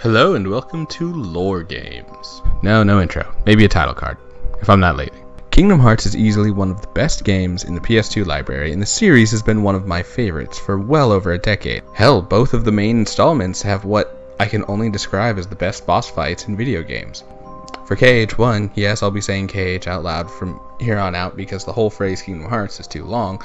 Hello and welcome to Lore Games. No intro. Maybe a title card, if I'm not lazy. Kingdom Hearts is easily one of the best games in the PS2 library, and the series has been one of my favorites for well over a decade. Hell, both of the main installments have what I can only describe as the best boss fights in video games. For KH1, yes, I'll be saying KH out loud from here on out because the whole phrase Kingdom Hearts is too long,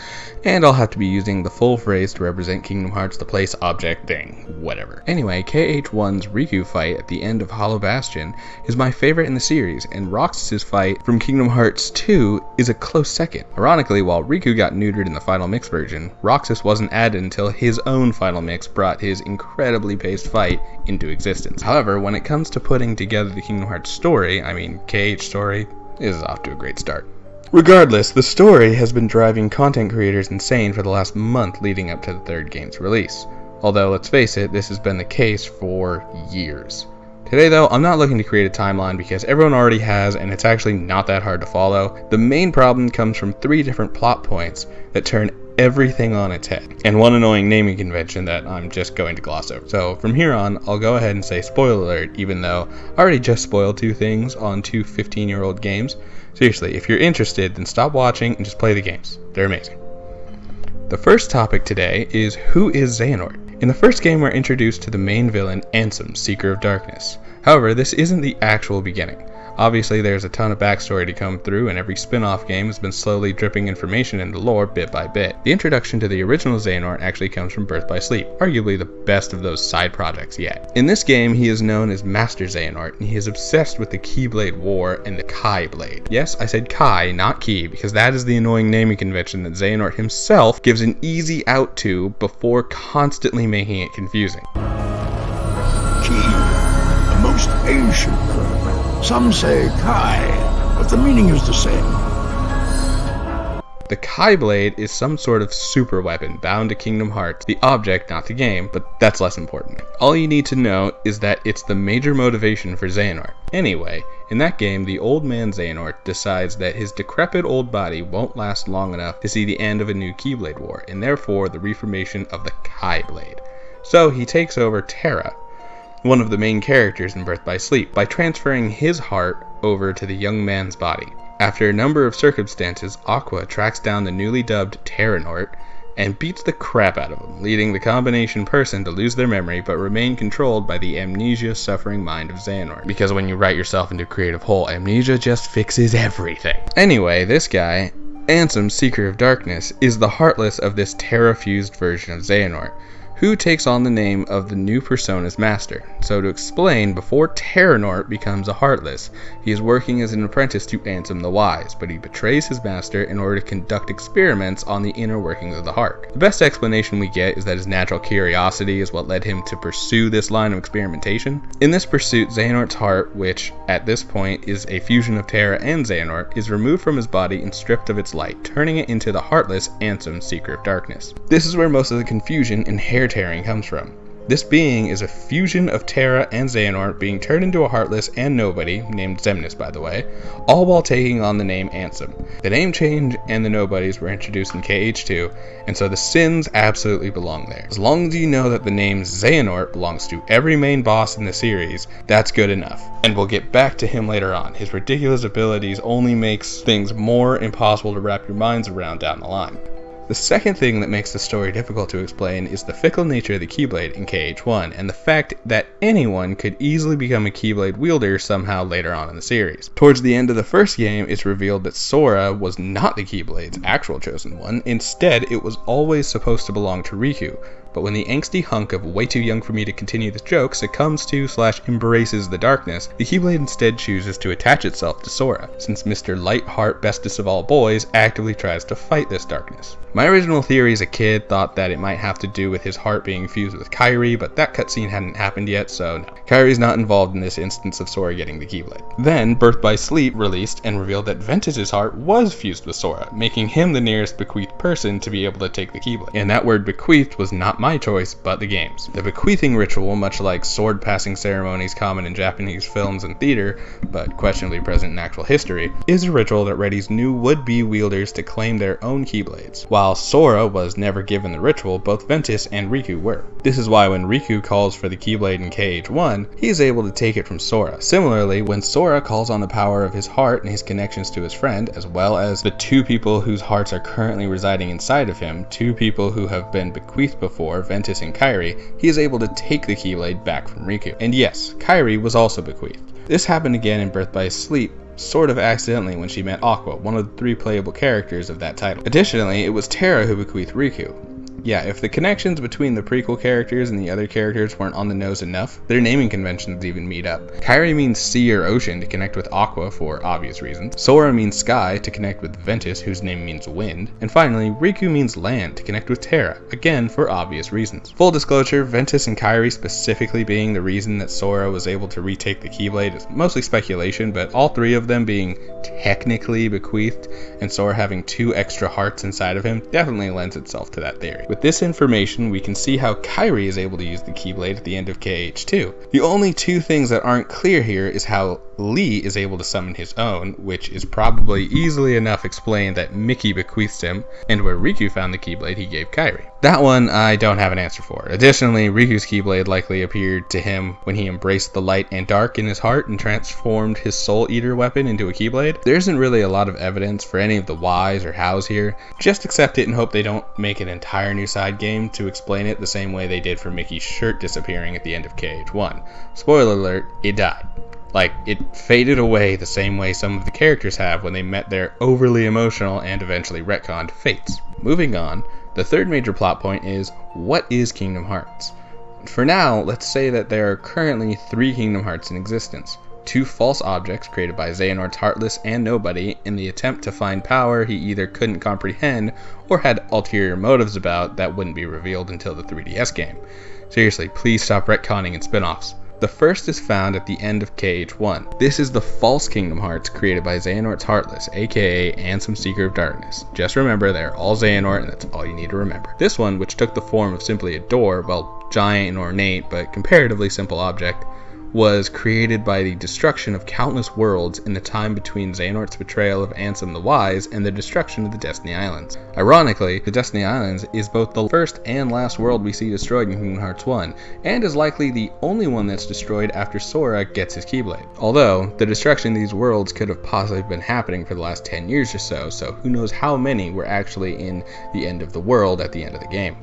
and I'll have to be using the full phrase to represent Kingdom Hearts, the place, object, thing, whatever. Anyway, KH1's Riku fight at the end of Hollow Bastion is my favorite in the series, and Roxas' fight from Kingdom Hearts 2 is a close second. Ironically, while Riku got neutered in the Final Mix version, Roxas wasn't added until his own Final Mix brought his incredibly paced fight into existence. However, when it comes to putting together the Kingdom Hearts story, KH story is off to a great start. Regardless, the story has been driving content creators insane for the last month leading up to the third game's release. Although, let's face it, this has been the case for years. Today though, I'm not looking to create a timeline because everyone already has, and it's actually not that hard to follow. The main problem comes from 3 different plot points that turn everything on its head, and one annoying naming convention that I'm just going to gloss over. So from here on, I'll go ahead and say spoiler alert, even though I already just spoiled 2 things on 2 15-year-old games. Seriously, if you're interested, then stop watching and just play the games. They're amazing. The first topic today is, who is Xehanort? In the first game, we're introduced to the main villain, Ansem, Seeker of Darkness. However, this isn't the actual beginning. Obviously, there's a ton of backstory to come through, and every spin-off game has been slowly dripping information into lore bit by bit. The introduction to the original Xehanort actually comes from Birth by Sleep, arguably the best of those side projects yet. In this game, he is known as Master Xehanort, and he is obsessed with the Keyblade War and the Kai Blade. Yes, I said Kai, not Key, because that is the annoying naming convention that Xehanort himself gives an easy out to before constantly making it confusing. Key, the most ancient word. Some say Kai, but the meaning is the same. The Kai Blade is some sort of super weapon bound to Kingdom Hearts, the object, not the game, but that's less important. All you need to know is that it's the major motivation for Xehanort. Anyway, in that game, the old man Xehanort decides that his decrepit old body won't last long enough to see the end of a new Keyblade War, and therefore the reformation of the Kai Blade. So he takes over Terra, one of the main characters in Birth by Sleep, by transferring his heart over to the young man's body. After a number of circumstances, Aqua tracks down the newly dubbed Terranort and beats the crap out of him, leading the combination person to lose their memory but remain controlled by the amnesia-suffering mind of Xehanort. Because when you write yourself into a creative hole, amnesia just fixes everything. Anyway, this guy, Ansem, Seeker of Darkness, is the Heartless of this Terra-fused version of Xehanort, who takes on the name of the new persona's master. So to explain, before Terranort becomes a Heartless, he is working as an apprentice to Ansem the Wise, but he betrays his master in order to conduct experiments on the inner workings of the heart. The best explanation we get is that his natural curiosity is what led him to pursue this line of experimentation. In this pursuit, Xehanort's heart, which at this point is a fusion of Terra and Xehanort, is removed from his body and stripped of its light, turning it into the Heartless Ansem, Seeker of Darkness. This is where most of the confusion and hair tearing comes from. This being is a fusion of Terra and Xehanort being turned into a Heartless and nobody, named Xemnas by the way, all while taking on the name Ansem. The name change and the nobodies were introduced in KH2, and so the sins absolutely belong there. As long as you know that the name Xehanort belongs to every main boss in the series, that's good enough. And we'll get back to him later on. His ridiculous abilities only makes things more impossible to wrap your minds around down the line. The second thing that makes the story difficult to explain is the fickle nature of the Keyblade in KH1, and the fact that anyone could easily become a Keyblade wielder somehow later on in the series. Towards the end of the first game, it's revealed that Sora was not the Keyblade's actual chosen one. Instead, it was always supposed to belong to Riku. But when the angsty hunk of way too young for me to continue this joke succumbs to / embraces the darkness, the Keyblade instead chooses to attach itself to Sora, since Mr. Lightheart, bestest of all boys, actively tries to fight this darkness. My original theory as a kid thought that it might have to do with his heart being fused with Kairi, but that cutscene hadn't happened yet, so no. Kairi's not involved in this instance of Sora getting the Keyblade. Then, Birth by Sleep released and revealed that Ventus's heart was fused with Sora, making him the nearest bequeathed person to be able to take the Keyblade. And that word bequeathed was not my choice, but the game's. The bequeathing ritual, much like sword passing ceremonies common in Japanese films and theater, but questionably present in actual history, is a ritual that readies new would-be wielders to claim their own Keyblades. While Sora was never given the ritual, both Ventus and Riku were. This is why when Riku calls for the Keyblade in KH1, 1, he is able to take it from Sora. Similarly, when Sora calls on the power of his heart and his connections to his friend, as well as the two people whose hearts are currently residing inside of him, two people who have been bequeathed before, Ventus and Kairi, he is able to take the Keyblade back from Riku. And yes, Kairi was also bequeathed. This happened again in Birth by Sleep, sort of accidentally when she met Aqua, one of the 3 playable characters of that title. Additionally, it was Terra who bequeathed Riku. Yeah, if the connections between the prequel characters and the other characters weren't on the nose enough, their naming conventions even meet up. Kairi means sea or ocean to connect with Aqua for obvious reasons. Sora means sky to connect with Ventus, whose name means wind. And finally, Riku means land to connect with Terra, again for obvious reasons. Full disclosure, Ventus and Kairi specifically being the reason that Sora was able to retake the Keyblade is mostly speculation, but all 3 of them being technically bequeathed and Sora having 2 extra hearts inside of him definitely lends itself to that theory. With this information, we can see how Kairi is able to use the Keyblade at the end of KH2. The only 2 things that aren't clear here is how Lee is able to summon his own, which is probably easily enough explained that Mickey bequeathed him, and where Riku found the Keyblade he gave Kairi. That one I don't have an answer for. Additionally, Riku's Keyblade likely appeared to him when he embraced the light and dark in his heart and transformed his Soul Eater weapon into a Keyblade. There isn't really a lot of evidence for any of the whys or hows here. Just accept it and hope they don't make an entire new side game to explain it the same way they did for Mickey's shirt disappearing at the end of KH1. Spoiler alert, it died. Like, it faded away the same way some of the characters have when they met their overly emotional and eventually retconned fates. Moving on, the third major plot point is, what is Kingdom Hearts? For now, let's say that there are currently 3 Kingdom Hearts in existence. 2 false objects created by Xehanort's Heartless and Nobody in the attempt to find power he either couldn't comprehend or had ulterior motives about that wouldn't be revealed until the 3DS game. Seriously, please stop retconning and spin-offs. The first is found at the end of KH1. This is the false Kingdom Hearts created by Xehanort's Heartless, aka Ansem Seeker of Darkness. Just remember, they're all Xehanort, and that's all you need to remember. This one, which took the form of simply a door, well, giant and ornate, but comparatively simple object, was created by the destruction of countless worlds in the time between Xehanort's betrayal of Ansem the Wise and the destruction of the Destiny Islands. Ironically, the Destiny Islands is both the first and last world we see destroyed in Kingdom Hearts 1, and is likely the only one that's destroyed after Sora gets his Keyblade. Although, the destruction of these worlds could have possibly been happening for the last 10 years or so who knows how many were actually in the end of the world at the end of the game.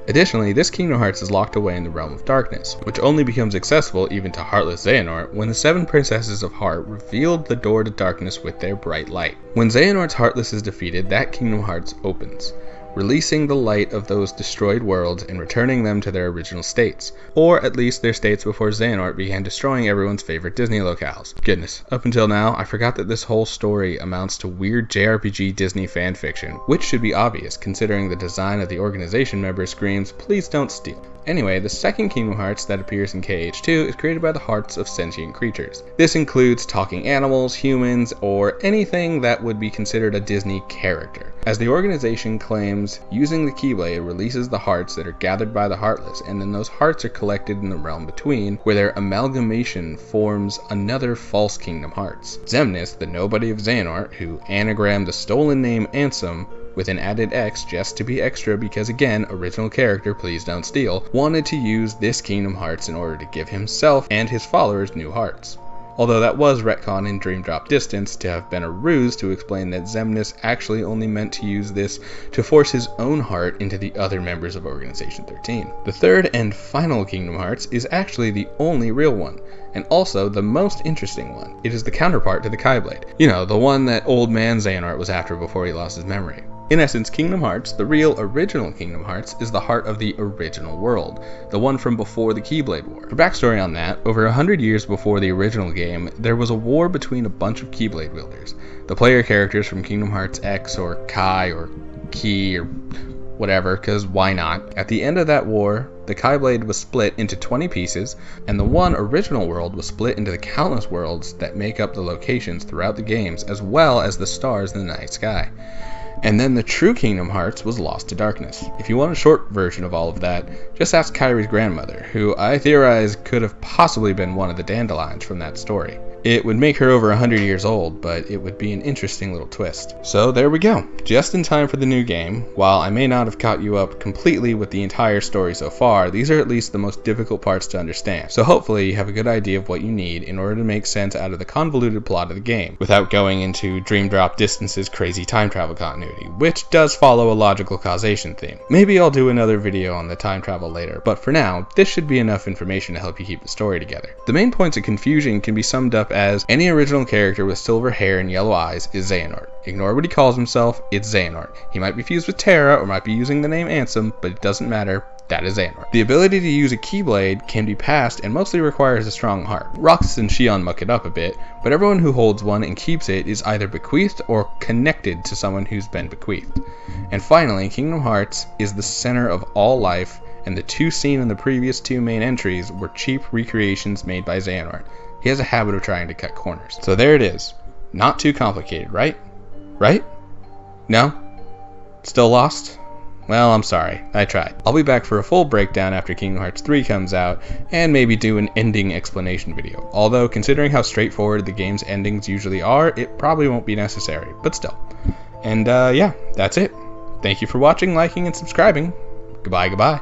Additionally, this Kingdom Hearts is locked away in the Realm of Darkness, which only becomes accessible even to Heartless Xehanort when the 7 Princesses of Heart revealed the door to darkness with their bright light. When Xehanort's Heartless is defeated, that Kingdom Hearts opens, releasing the light of those destroyed worlds and returning them to their original states, or at least their states before Xehanort began destroying everyone's favorite Disney locales. Goodness, up until now, I forgot that this whole story amounts to weird JRPG Disney fanfiction, which should be obvious considering the design of the organization member screams, "Please don't steal." Anyway, the second Kingdom Hearts that appears in KH2 is created by the hearts of sentient creatures. This includes talking animals, humans, or anything that would be considered a Disney character. As the organization claims, using the Keyblade releases the hearts that are gathered by the Heartless, and then those hearts are collected in the realm between, where their amalgamation forms another false Kingdom Hearts. Xemnas, the Nobody of Xehanort, who anagrammed the stolen name Ansem with an added X just to be extra because again, original character, please don't steal, wanted to use this Kingdom Hearts in order to give himself and his followers new hearts. Although that was retcon in Dream Drop Distance to have been a ruse to explain that Xemnas actually only meant to use this to force his own heart into the other members of Organization 13. The third and final Kingdom Hearts is actually the only real one, and also the most interesting one. It is the counterpart to the Keyblade. You know, the one that old man Xehanort was after before he lost his memory. In essence, Kingdom Hearts, the real original Kingdom Hearts, is the heart of the original world, the one from before the Keyblade War. For backstory on that, over 100 years before the original game, there was a war between a bunch of Keyblade wielders. The player characters from Kingdom Hearts X or Kai or Key or whatever, cause why not? At the end of that war, the Keyblade was split into 20 pieces, and the one original world was split into the countless worlds that make up the locations throughout the games, as well as the stars in the night sky. And then the true Kingdom Hearts was lost to darkness. If you want a short version of all of that, just ask Kairi's grandmother, who I theorize could have possibly been one of the dandelions from that story. It would make her over 100 years old, but it would be an interesting little twist. So there we go, just in time for the new game. While I may not have caught you up completely with the entire story so far, these are at least the most difficult parts to understand. So hopefully you have a good idea of what you need in order to make sense out of the convoluted plot of the game, without going into Dream Drop Distance's crazy time travel continuity, which does follow a logical causation theme. Maybe I'll do another video on the time travel later, but for now, this should be enough information to help you keep the story together. The main points of confusion can be summed up as any original character with silver hair and yellow eyes is Xehanort. Ignore what he calls himself, it's Xehanort. He might be fused with Terra or might be using the name Ansem, but it doesn't matter. That is Xehanort. The ability to use a Keyblade can be passed and mostly requires a strong heart. Roxas and Xion muck it up a bit, but everyone who holds one and keeps it is either bequeathed or connected to someone who's been bequeathed. And finally, Kingdom Hearts is the center of all life, and the two seen in the previous two main entries were cheap recreations made by Xehanort. He has a habit of trying to cut corners. So there it is. Not too complicated, right? Right? No? Still lost? Well, I'm sorry. I tried. I'll be back for a full breakdown after Kingdom Hearts 3 comes out, and maybe do an ending explanation video. Although, considering how straightforward the game's endings usually are, it probably won't be necessary, but still. And yeah, that's it. Thank you for watching, liking, and subscribing. Goodbye, goodbye.